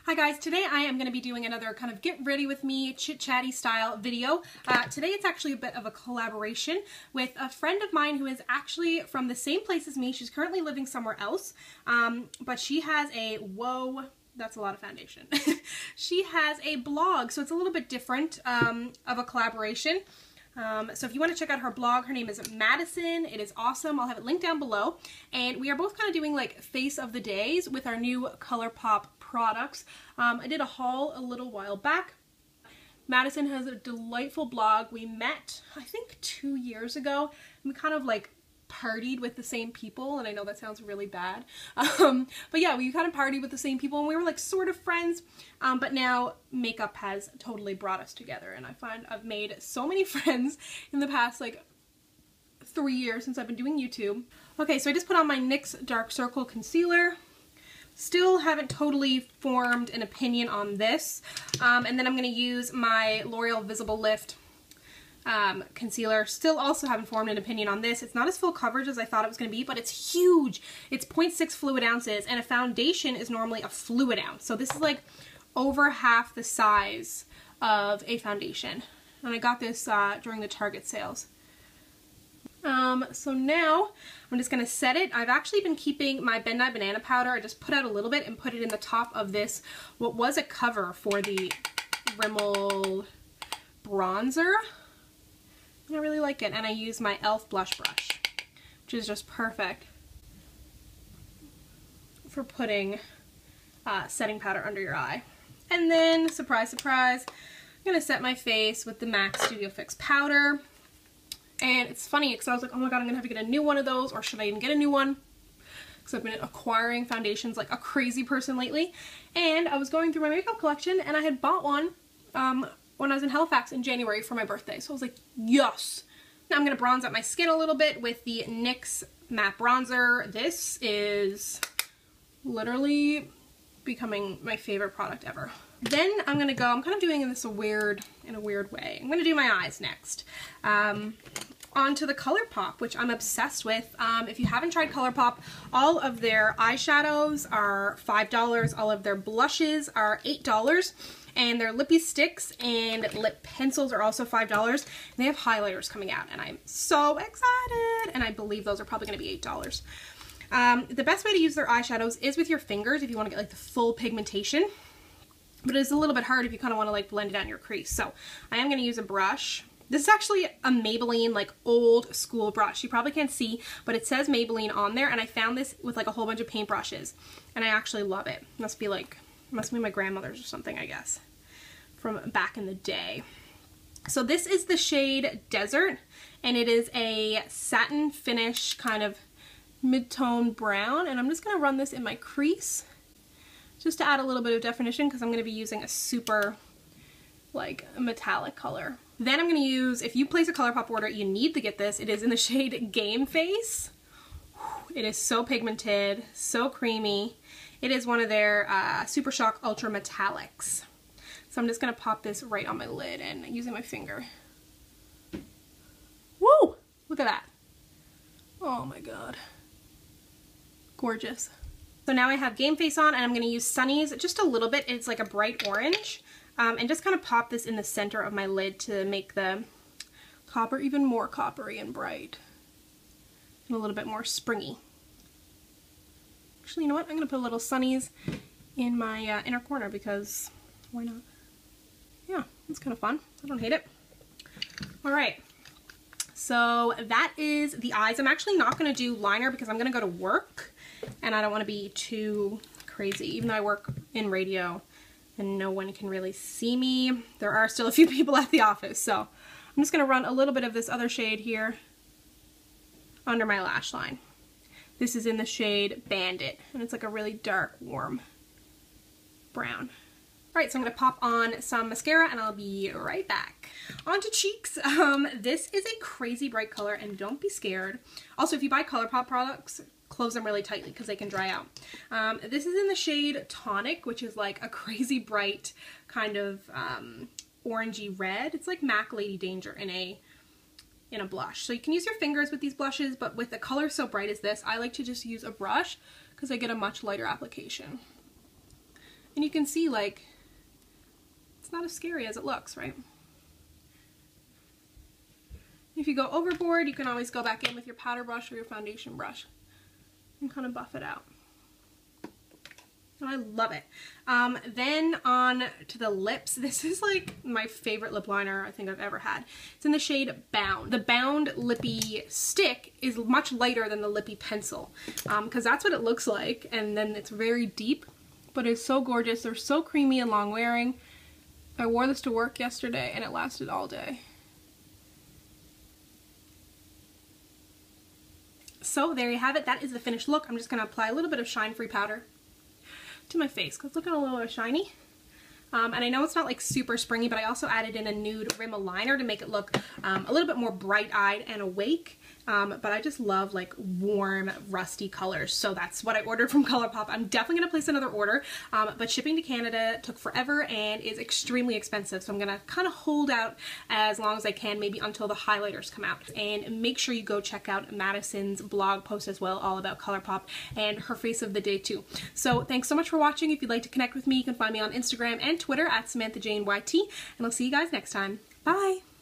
Hi guys, today I am going to be doing another kind of get ready with me chit chatty style video. Today it's actually a bit of a collaboration with a friend of mine who is actually from the same place as me. She's currently living somewhere else, but she has a, whoa, that's a lot of foundation. She has a blog, so it's a little bit different of a collaboration. So if you want to check out her blog, her name is Madison. It is awesome. I'll have it linked down below. And we are both kind of doing like face of the days with our new ColourPop products. I did a haul a little while back. Madison has a delightful blog. We met, I think, 2 years ago. We kind of like partied with the same people, and I know that sounds really bad. But yeah, we kind of partied with the same people, and we were like sort of friends. But now makeup has totally brought us together, and I find I've made so many friends in the past like 3 years since I've been doing YouTube. Okay, so I just put on my NYX Dark Circle Concealer. Still haven't totally formed an opinion on this. And then I'm going to use my L'Oreal Visible Lift concealer. Still also haven't formed an opinion on this. It's not as full coverage as I thought it was going to be, but it's huge. It's 0.6 fluid ounces, and a foundation is normally a fluid ounce. So this is like over half the size of a foundation. And I got this during the Target sales. So now I'm just going to set it. I've actually been keeping my Nye Banana Powder. I just put out a little bit and put it in the top of this, what was a cover for the Rimmel bronzer. And I really like it. And I use my e.l.f. blush brush, which is just perfect for putting setting powder under your eye. And then, surprise, surprise, I'm going to set my face with the MAC Studio Fix powder. And it's funny because I was like, oh my god, I'm going to have to get a new one of those, or should I even get a new one? Because I've been acquiring foundations like a crazy person lately. And I was going through my makeup collection, and I had bought one when I was in Halifax in January for my birthday. So I was like, yes! Now I'm going to bronze up my skin a little bit with the NYX Matte Bronzer. This is literally becoming my favorite product ever. Then I'm going to go, I'm kind of doing this in a weird way. I'm going to do my eyes next. Onto the ColourPop, which I'm obsessed with. If you haven't tried ColourPop, all of their eyeshadows are $5, all of their blushes are $8, and their Lippie sticks and lip pencils are also $5. And they have highlighters coming out, and I'm so excited, and I believe those are probably going to be $8. The best way to use their eyeshadows is with your fingers if you want to get like the full pigmentation. But it's a little bit hard if you kind of want to like blend it out in your crease. So I am going to use a brush. This is actually a Maybelline like old school brush. You probably can't see, but it says Maybelline on there, and I found this with like a whole bunch of paintbrushes, and I actually love it. Must be my grandmother's or something, I guess, from back in the day. So this is the shade Desert, and it is a satin finish kind of mid-tone brown, and I'm just going to run this in my crease just to add a little bit of definition because I'm going to be using a super like metallic color. Then I'm going to use, if you place a ColourPop order, you need to get this. It is in the shade Game Face. It is so pigmented, so creamy. It is one of their Super Shock Ultra Metallics. So I'm just going to pop this right on my lid and using my finger. Woo! Look at that. Oh my god. Gorgeous. So now I have Game Face on, and I'm going to use Sunnies just a little bit. It's like a bright orange. And just kind of pop this in the center of my lid to make the copper even more coppery and bright. And a little bit more springy. Actually, you know what? I'm going to put a little Sunnies in my inner corner because why not? Yeah, it's kind of fun. I don't hate it. Alright. So that is the eyes. I'm actually not going to do liner because I'm going to go to work. And I don't want to be too crazy, even though I work in radio and no one can really see me. There are still a few people at the office, so I'm just going to run a little bit of this other shade here under my lash line. This is in the shade Bandit, and it's like a really dark, warm brown. Alright, so I'm going to pop on some mascara, and I'll be right back. On to cheeks. This is a crazy bright color, and don't be scared. Also, if you buy ColourPop products, close them really tightly because they can dry out. This is in the shade Tonic, which is like a crazy bright kind of orangey red. It's like MAC Lady Danger in a blush. So you can use your fingers with these blushes, but with a color so bright as this, I like to just use a brush because I get a much lighter application. And you can see, like, it's not as scary as it looks, right? If you go overboard, you can always go back in with your powder brush or your foundation brush and kind of buff it out. And I love it. Then on to the lips. This is like my favorite lip liner I think I've ever had. It's in the shade Bound. The Bound Lippie stick is much lighter than the Lippie pencil because that's what it looks like, and then it's very deep, but it's so gorgeous. They're so creamy and long wearing. I wore this to work yesterday and it lasted all day. So there you have it. That is the finished look. I'm just going to apply a little bit of Shine Free powder to my face because it's looking a little shiny. And I know it's not like super springy, but I also added in a nude Rimmel liner to make it look a little bit more bright-eyed and awake. But I just love like warm, rusty colors. So that's what I ordered from ColourPop. I'm definitely going to place another order, but shipping to Canada took forever and is extremely expensive. So I'm going to kind of hold out as long as I can, maybe until the highlighters come out. And make sure you go check out Madison's blog post as well, all about ColourPop and her face of the day too. So thanks so much for watching. If you'd like to connect with me, you can find me on Instagram and Twitter at SamanthaJaneYT, and I'll see you guys next time. Bye!